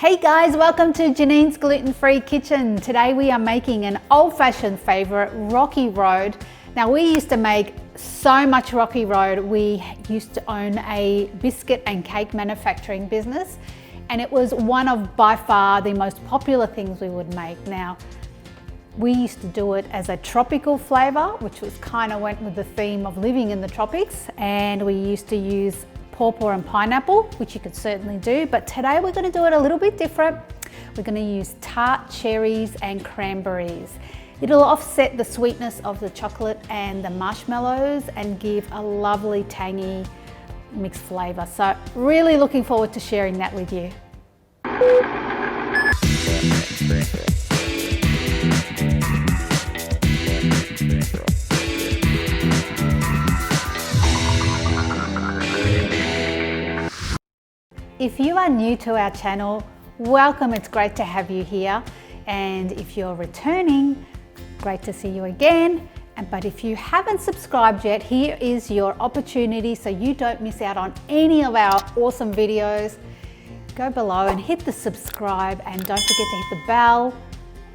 Hey guys, welcome to Janine's gluten-free kitchen. Today we are making an old-fashioned favorite, Rocky Road. Now we used to make so much Rocky Road. We used to own a biscuit and cake manufacturing business, and it was one of by far the most popular things we would make. Now we used to do it as a tropical flavor, which was kind of went with the theme of living in the tropics, and we used to use pawpaw and pineapple, which you could certainly do, but today we're going to do it a little bit different. We're going to use tart cherries and cranberries. It'll offset the sweetness of the chocolate and the marshmallows and give a lovely tangy mixed flavor. So really looking forward to sharing that with you. If you are new to our channel, welcome. It's great to have you here. And if you're returning, great to see you again. But if you haven't subscribed yet, here is your opportunity so you don't miss out on any of our awesome videos. Go below and hit the subscribe, and don't forget to hit the bell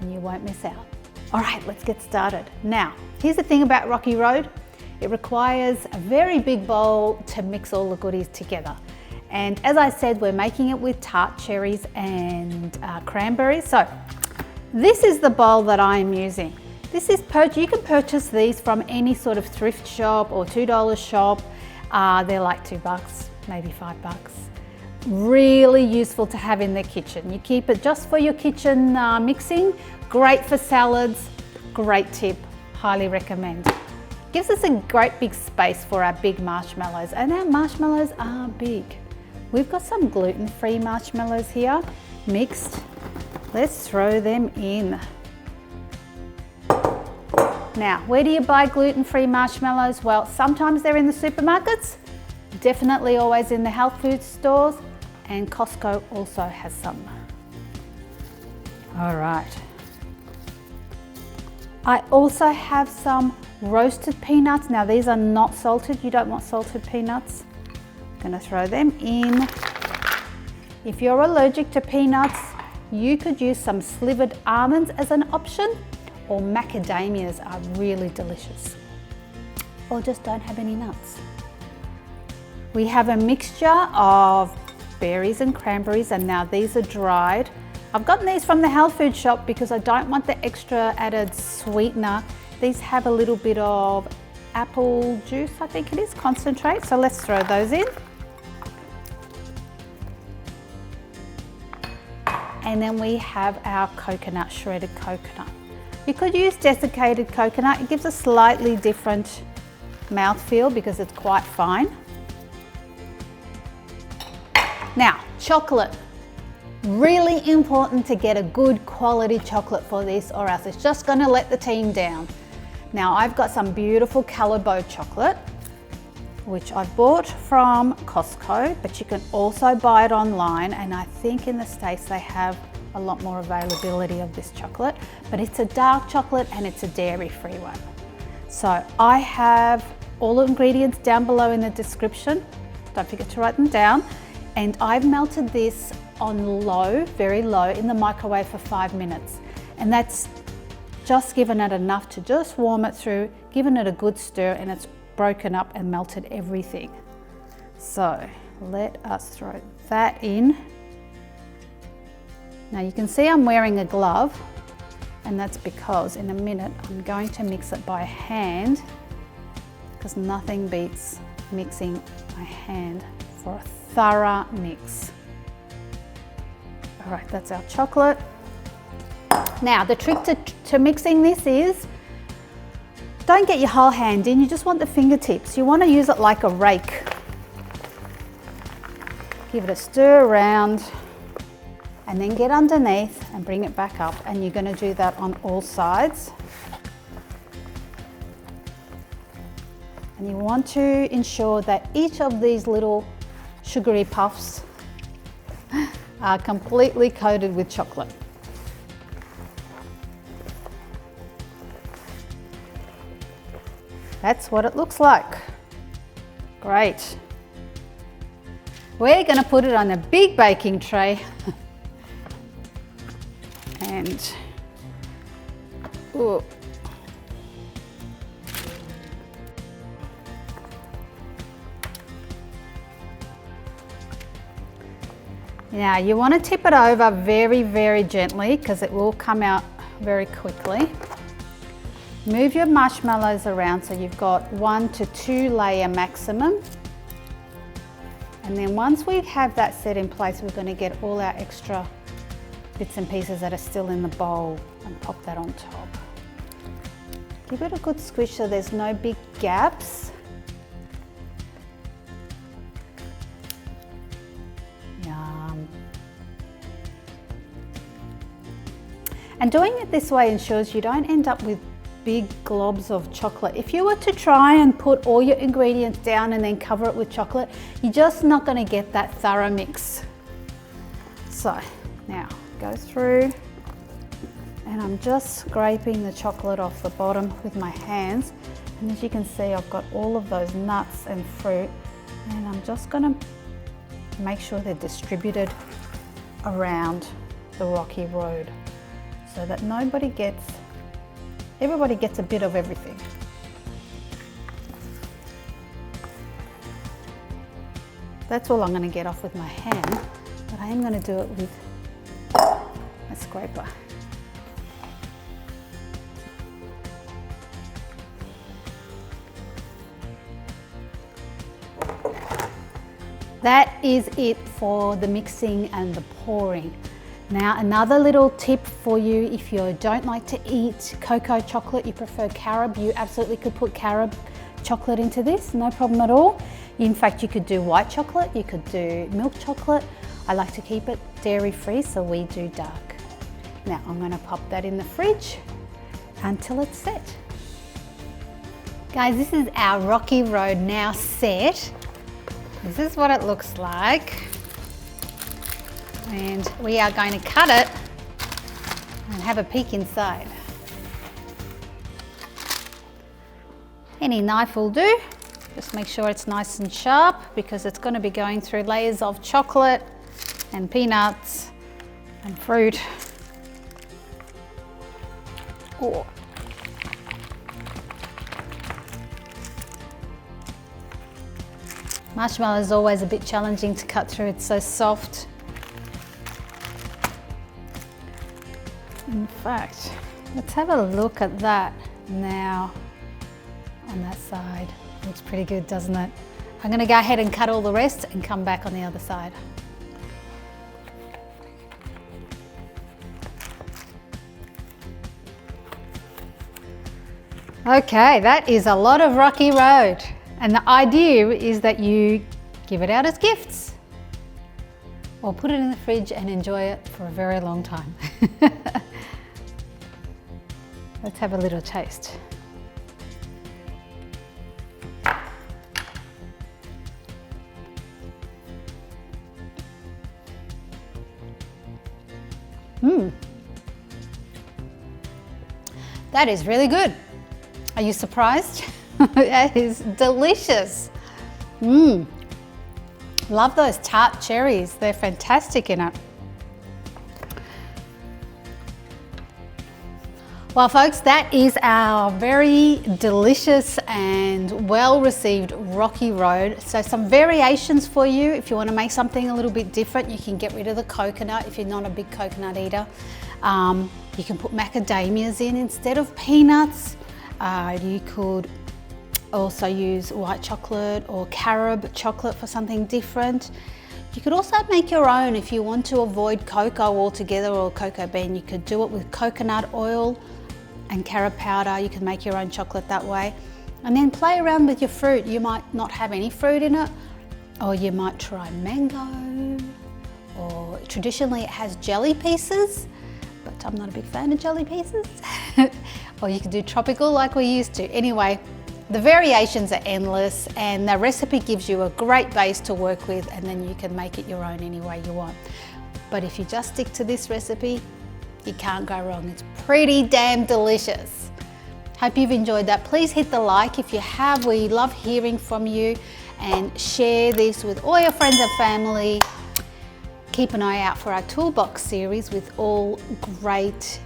and you won't miss out. All right, let's get started. Now, here's the thing about Rocky Road. It requires a very big bowl to mix all the goodies together. And as I said, we're making it with tart cherries and cranberries. So this is the bowl that I'm using. This is you can purchase these from any sort of thrift shop or $2 shop. They're like $2, maybe $5. Really useful to have in the kitchen. You keep it just for your kitchen mixing. Great for salads. Great tip. Highly recommend. Gives us a great big space for our big marshmallows, and our marshmallows are big. We've got some gluten-free marshmallows here, mixed. Let's throw them in. Now, where do you buy gluten-free marshmallows? Well, sometimes they're in the supermarkets, definitely always in the health food stores, and Costco also has some. All right. I also have some roasted peanuts. Now, these are not salted. You don't want salted peanuts. I'm going to throw them in. If you're allergic to peanuts, you could use some slivered almonds as an option, or macadamias are really delicious. Or just don't have any nuts. We have a mixture of berries and cranberries, and now these are dried. I've gotten these from the health food shop because I don't want the extra added sweetener. These have a little bit of apple juice, I think it is, concentrate. So let's throw those in. And then we have our coconut, shredded coconut. You could use desiccated coconut. It gives a slightly different mouthfeel because it's quite fine. Now, chocolate. Really important to get a good quality chocolate for this, or else it's just going to let the team down. Now, I've got some beautiful Calibo chocolate, which I bought from Costco, but you can also buy it online, and I think in the States they have a lot more availability of this chocolate, but it's a dark chocolate and it's a dairy-free one. So I have all the ingredients down below in the description. Don't forget to write them down. And I've melted this on low, very low, in the microwave for 5 minutes. And that's just given it enough to just warm it through, given it a good stir, and it's broken up and melted everything. So let us throw that in. Now you can see I'm wearing a glove, and that's because in a minute I'm going to mix it by hand, because nothing beats mixing by hand for a thorough mix. All right, that's our chocolate. Now the trick to mixing this is, don't get your whole hand in, you just want the fingertips. You want to use it like a rake. Give it a stir around, and then get underneath and bring it back up. And you're going to do that on all sides. And you want to ensure that each of these little sugary puffs are completely coated with chocolate. That's what it looks like. Great. We're going to put it on a big baking tray And ooh. Now you want to tip it over very, very gently because it will come out very quickly. Move your marshmallows around so you've got 1 to 2 layer maximum. And then once we have that set in place, we're going to get all our extra bits and pieces that are still in the bowl and pop that on top. Give it a good squish so there's no big gaps. Yum. And doing it this way ensures you don't end up with big globs of chocolate. If you were to try and put all your ingredients down and then cover it with chocolate, you're just not going to get that thorough mix. So now go through, and I'm just scraping the chocolate off the bottom with my hands, and as you can see I've got all of those nuts and fruit, and I'm just going to make sure they're distributed around the rocky road so that everybody gets a bit of everything. That's all I'm going to get off with my hand, but I am going to do it with a scraper. That is it for the mixing and the pouring. Now another little tip for you, if you don't like to eat cocoa chocolate, you prefer carob, you absolutely could put carob chocolate into this, no problem at all. In fact, you could do white chocolate, you could do milk chocolate. I like to keep it dairy free, so we do dark. Now I'm going to pop that in the fridge until it's set. Guys, this is our rocky road now set. This is what it looks like. And we are going to cut it and have a peek inside. Any knife will do. Just make sure it's nice and sharp because it's going to be going through layers of chocolate and peanuts and fruit. Oh. Marshmallow is always a bit challenging to cut through, it's so soft. In fact, let's have a look at that now on that side. Looks pretty good, doesn't it? I'm going to go ahead and cut all the rest and come back on the other side. Okay, that is a lot of rocky road. And the idea is that you give it out as gifts or put it in the fridge and enjoy it for a very long time. Let's have a little taste. That is really good. Are you surprised? That is delicious. Love those tart cherries. They're fantastic in it. Well, folks, that is our very delicious and well-received rocky road. So some variations for you. If you want to make something a little bit different, you can get rid of the coconut if you're not a big coconut eater. You can put macadamias in instead of peanuts. You could also use white chocolate or carob chocolate for something different. You could also make your own if you want to avoid cocoa altogether or cocoa bean. You could do it with coconut oil and carob powder. You can make your own chocolate that way. And then play around with your fruit. You might not have any fruit in it, or you might try mango, or traditionally it has jelly pieces, but I'm not a big fan of jelly pieces. Or you could do tropical like we used to. Anyway, the variations are endless and the recipe gives you a great base to work with, and then you can make it your own any way you want. But if you just stick to this recipe, you can't go wrong. It's pretty damn delicious. Hope you've enjoyed that. Please hit the like if you have. We love hearing from you, and share this with all your friends and family. Keep an eye out for our toolbox series with all great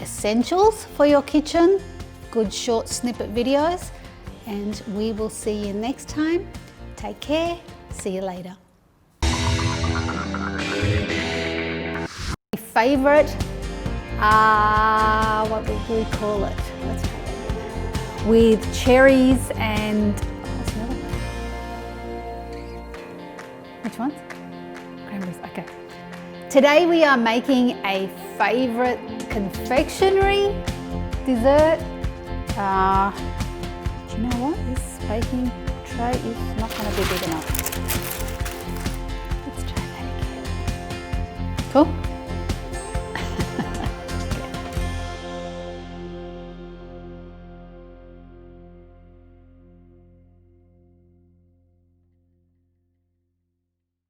essentials for your kitchen, good short snippet videos, and we will see you next time. Take care, see you later. Favorite, what would we call it? Let's try that. With cherries and, what's the other one? Which ones? Cranberries, okay. Today we are making a favorite confectionery dessert. Do you know what? This baking tray is not going to be big enough. Let's try that again. Cool?